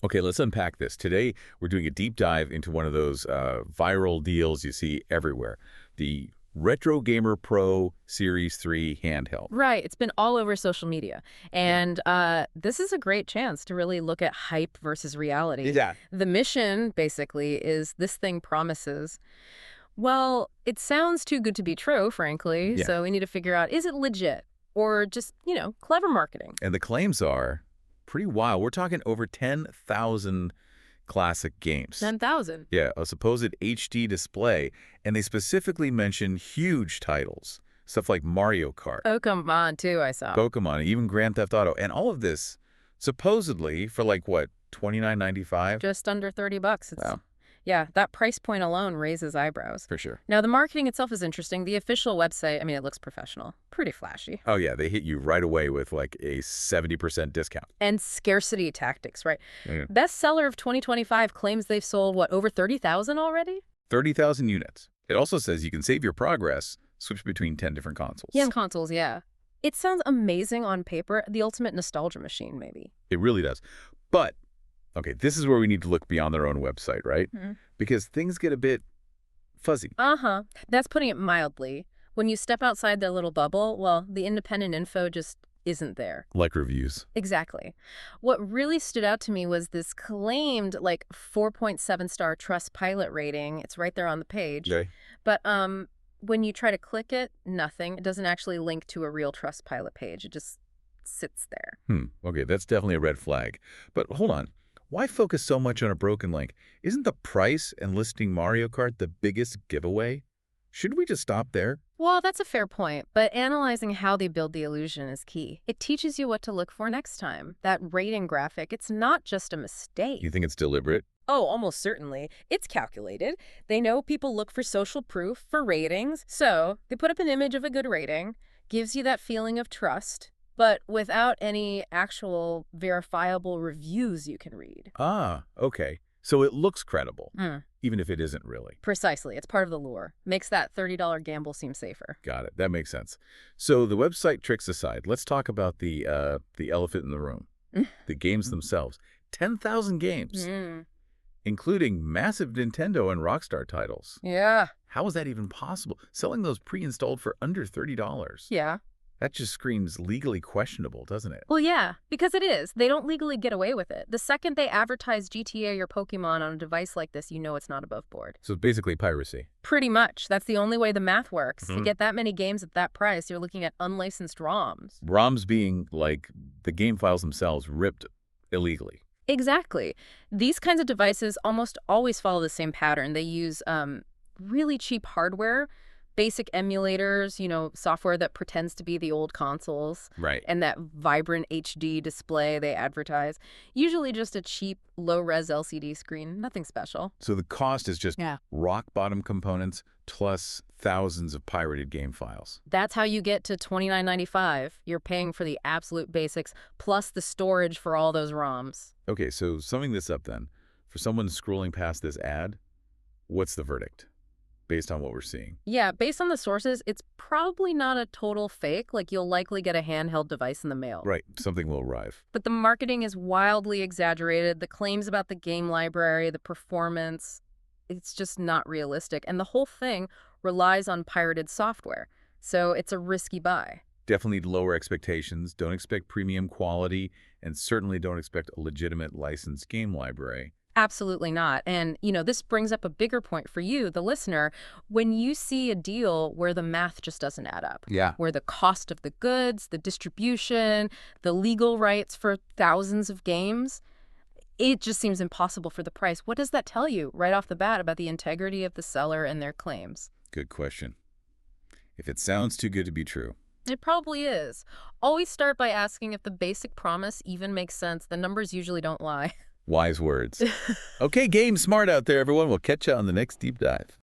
Okay, let's unpack this. Today, we're doing a deep dive into one of those viral deals you see everywhere, the RetroGamer Pro Series 3 handheld. Right. It's been all over social media. And this is a great chance to really look at hype versus reality. Yeah. The mission, basically, is this thing promises. Well, it sounds too good to be true, frankly. Yeah. So we need to figure out, is it legit or just, clever marketing? And the claims are pretty wild. We're talking over 10,000 classic games. 10,000. Yeah, a supposed HD display, and they specifically mention huge titles, stuff like Mario Kart, Oh, come on, too, I saw. Pokemon, even Grand Theft Auto, and all of this supposedly for like what, $29.95? Just under $30. Wow, Yeah, that price point alone raises eyebrows. for sure. Now, the marketing itself is interesting. The official website, I mean, it looks professional. Pretty flashy. Oh yeah, they hit you right away with like a 70% discount. And scarcity tactics, right? Yeah. Bestseller of 2025 claims they've sold, what, over 30,000 already? 30,000 units. It also says you can save your progress, switch between 10 different consoles. Yeah, consoles, yeah. It sounds amazing on paper. The ultimate nostalgia machine, maybe. It really does. But, okay, this is where we need to look beyond their own website, right? Because things get a bit fuzzy. Uh-huh. That's putting it mildly. When you step outside their little bubble, well, the independent info just isn't there. Like reviews. Exactly. What really stood out to me was this claimed, 4.7-star Trustpilot rating. It's right there on the page. Okay. But when you try to click it, nothing. It doesn't actually link to a real Trustpilot page. It just sits there. Okay, that's definitely a red flag. But hold on. Why focus so much on a broken link? Isn't the price and listing Mario Kart the biggest giveaway? Shouldn't we just stop there? Well, that's a fair point, but analyzing how they build the illusion is key. It teaches you what to look for next time. That rating graphic, it's not just a mistake. You think it's deliberate? Oh, almost certainly. It's calculated. They know people look for social proof, for ratings, so they put up an image of a good rating, gives you that feeling of trust, but without any actual verifiable reviews you can read. Ah, okay. So it looks credible, Mm. even if it isn't really. Precisely. It's part of the lure. Makes that $30 gamble seem safer. Got it. That makes sense. So the website tricks aside, let's talk about the elephant in the room, the games themselves. 10,000 games, including massive Nintendo and Rockstar titles. Yeah. How is that even possible? Selling those pre-installed for under $30. Yeah. That just screams legally questionable, doesn't it? Well, yeah, because it is. They don't legally get away with it. The second they advertise GTA or Pokemon on a device like this, you know it's not above board. So it's basically piracy. Pretty much. That's the only way the math works. To get that many games at that price, you're looking at unlicensed ROMs. ROMs being like the game files themselves ripped illegally. Exactly. These kinds of devices almost always follow the same pattern. They use really cheap hardware, basic emulators, software that pretends to be the old consoles. Right. And that vibrant HD display they advertise. Usually just a cheap, low-res LCD screen. Nothing special. So the cost is just rock-bottom components plus thousands of pirated game files. That's how you get to $29.95. You're paying for the absolute basics, plus the storage for all those ROMs. Okay, so summing this up then, for someone scrolling past this ad, what's the verdict? Based on what we're seeing. Yeah, based on the sources, it's probably not a total fake. You'll likely get a handheld device in the mail. Right, something will arrive. But the marketing is wildly exaggerated. The claims about the game library, the performance, it's just not realistic. And the whole thing relies on pirated software. So it's a risky buy. Definitely lower expectations. Don't expect premium quality, and certainly don't expect a legitimate licensed game library. Absolutely not. And, this brings up a bigger point for you, the listener. When you see a deal where the math just doesn't add up, where the cost of the goods, the distribution, the legal rights for thousands of games, it just seems impossible for the price. What does that tell you right off the bat about the integrity of the seller and their claims? Good question. If it sounds too good to be true. It probably is. Always start by asking if the basic promise even makes sense. The numbers usually don't lie. Wise words. Okay, game smart out there, everyone. We'll catch you on the next deep dive.